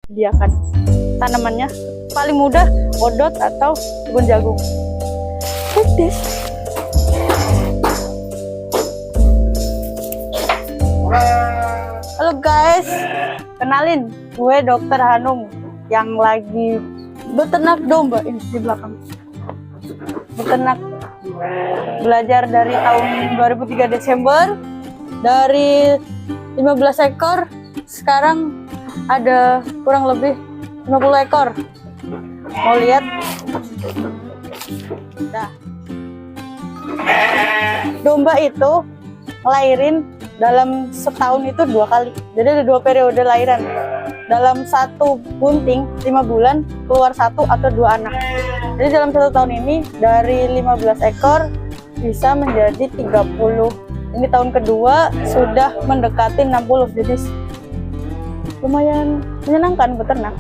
sediakan tanamannya. Paling mudah odot atau kebun jagung. This. Halo guys, kenalin, gue Dokter Hanum yang lagi beternak domba ini di belakang. Beternak, belajar dari tahun 2003 Desember, dari 15 ekor, sekarang ada kurang lebih 50 ekor. Mau lihat? Nah, domba itu ngelahirin dalam setahun itu 2 kali. Jadi ada 2 periode lahiran. Dalam satu bunting 5 bulan keluar 1 atau 2 anak. Jadi dalam 1 tahun ini dari 15 ekor bisa menjadi 30. Ini tahun kedua sudah mendekati 60. Jadi lumayan menyenangkan beternak.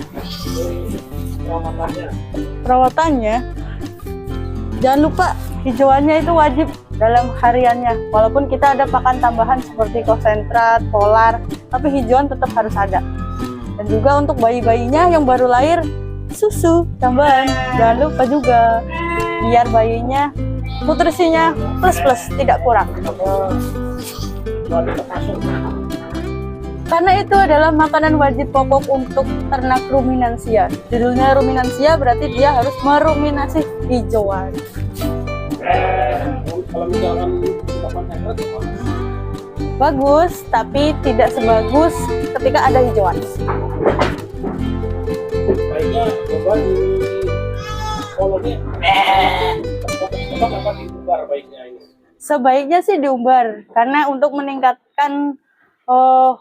Perawatannya jangan lupa hijauannya itu wajib dalam hariannya. Walaupun kita ada pakan tambahan seperti konsentrat, polar, tapi hijauan tetap harus ada. Dan juga untuk bayi-bayinya yang baru lahir, susu tambahan jangan lupa juga, biar bayinya nutrisinya plus tidak kurang. Karena itu adalah makanan wajib pokok untuk ternak ruminansia. Judulnya ruminansia berarti dia harus meruminasi hijauan. Kalau misalkan Bagus, tapi tidak sebagus ketika ada hijauan. baiknya coba di koloni apa diumbar baiknya ini. Sebaiknya sih diumbar, karena untuk meningkatkan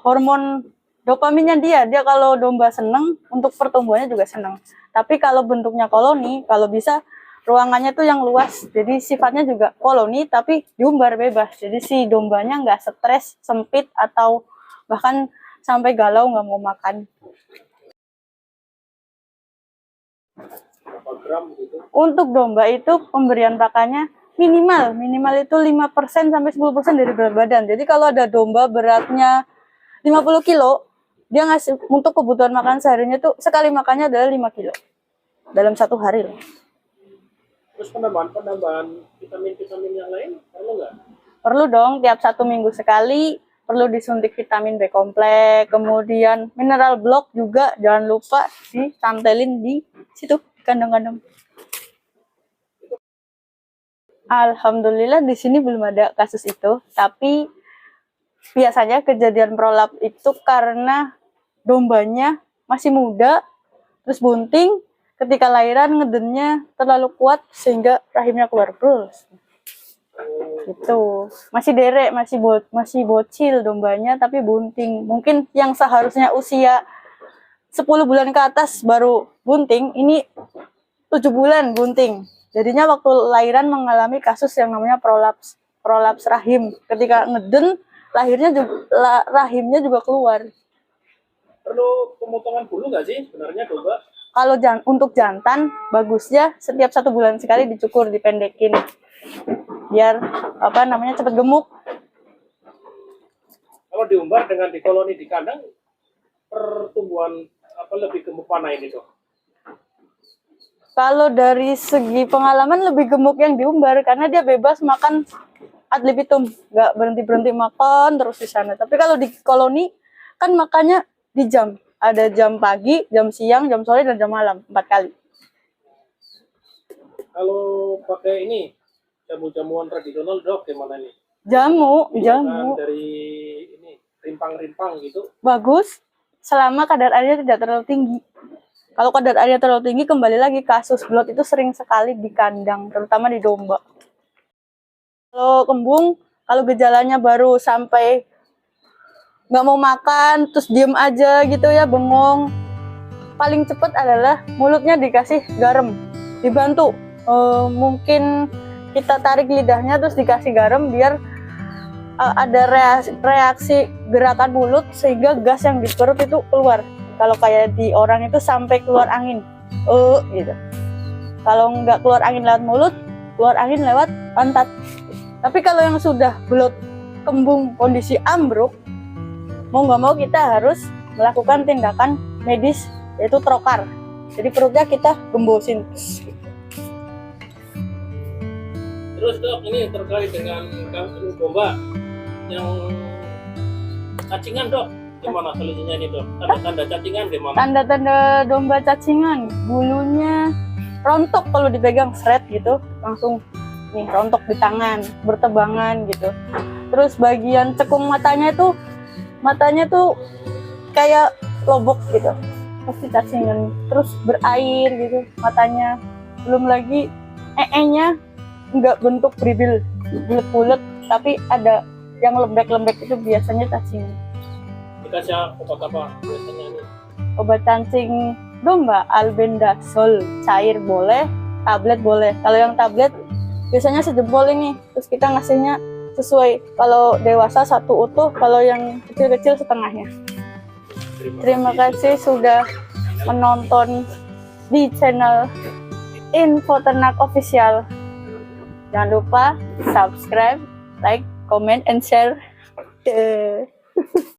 hormon dopaminnya dia kalau domba seneng, untuk pertumbuhannya juga seneng. Tapi kalau bentuknya koloni, kalau bisa ruangannya tuh yang luas, jadi sifatnya juga koloni tapi diumbar bebas, jadi si dombanya nggak stres, sempit, atau bahkan sampai galau nggak mau makan. Berapa gram gitu? Untuk domba itu pemberian pakannya minimal itu 5% sampai 10% dari berat badan. Jadi kalau ada domba beratnya 50 kilo, dia ngasih untuk kebutuhan makan seharinya tuh sekali makannya adalah 5 kilo dalam 1 hari loh. Terus penambahan vitamin yang lain perlu nggak? Perlu dong, tiap 1 minggu sekali perlu disuntik vitamin B kompleks, kemudian mineral block juga jangan lupa ditantelin di situ kandang-kandang. Alhamdulillah di sini belum ada kasus itu, tapi biasanya kejadian prolap itu karena dombanya masih muda, terus bunting, ketika lahiran ngedennya terlalu kuat sehingga rahimnya keluar terus. Gitu. Masih derek, masih bocil dombanya tapi bunting. Mungkin yang seharusnya usia 10 bulan ke atas baru bunting, ini 7 bulan bunting. Jadinya waktu lahiran mengalami kasus yang namanya prolaps rahim. Ketika ngeden, rahimnya juga keluar. Perlu pemotongan bulu nggak sih sebenarnya domba? Kalau untuk jantan, bagusnya setiap 1 bulan sekali dicukur, dipendekin, biar cepat gemuk. Kalau diumbar dengan dikoloni di kandang, pertumbuhan lebih gemuk mana ini tuh? Kalau dari segi pengalaman lebih gemuk yang diumbar, karena dia bebas makan ad libitum, nggak berhenti makan terus di sana. Tapi kalau di koloni kan makannya di jam, ada jam pagi, jam siang, jam sore, dan jam malam 4 kali. Kalau pakai ini jamu-jamuan tradisional dok gimana nih? Jamu Kan dari ini rimpang-rimpang gitu. bagus selama kadar airnya tidak terlalu tinggi. Kalau kadar airnya terlalu tinggi, kembali lagi kasus bloat itu sering sekali di kandang, terutama di domba. Kalau kembung, kalau gejalanya baru sampai nggak mau makan, terus diem aja gitu ya, bengong, paling cepat adalah mulutnya dikasih garam, dibantu. Mungkin kita tarik lidahnya terus dikasih garam biar ada reaksi gerakan mulut sehingga gas yang di perut itu keluar. Kalau kayak di orang itu sampai keluar angin, gitu. Kalau nggak keluar angin lewat mulut, keluar angin lewat pantat. Tapi kalau yang sudah bloat, kembung, kondisi ambruk, mau nggak mau kita harus melakukan tindakan medis yaitu trokar. Jadi perutnya kita gembosin. Terus dok, ini terkait dengan domba yang cacingan dok, gimana solusinya ini dok? Tanda-tanda cacingan gimana? Tanda-tanda domba cacingan, bulunya rontok kalau dipegang seret gitu, langsung nih rontok di tangan, bertebangan gitu. Terus bagian cekung matanya tuh kayak lobok gitu, pasti cacingan. Terus berair gitu matanya, belum lagi nya nggak bentuk beribil bulat-bulat, tapi ada yang lembek-lembek, itu biasanya cacingan. Dikasih obat apa biasanya ini? Obat cacing domba albendazole, cair boleh, tablet boleh. Kalau yang tablet biasanya sejempol ini, terus kita ngasihnya sesuai, kalau dewasa 1 utuh, kalau yang kecil-kecil setengahnya. Terima kasih sudah menonton di channel Info Ternak Official. Jangan lupa subscribe, like, comment, and share.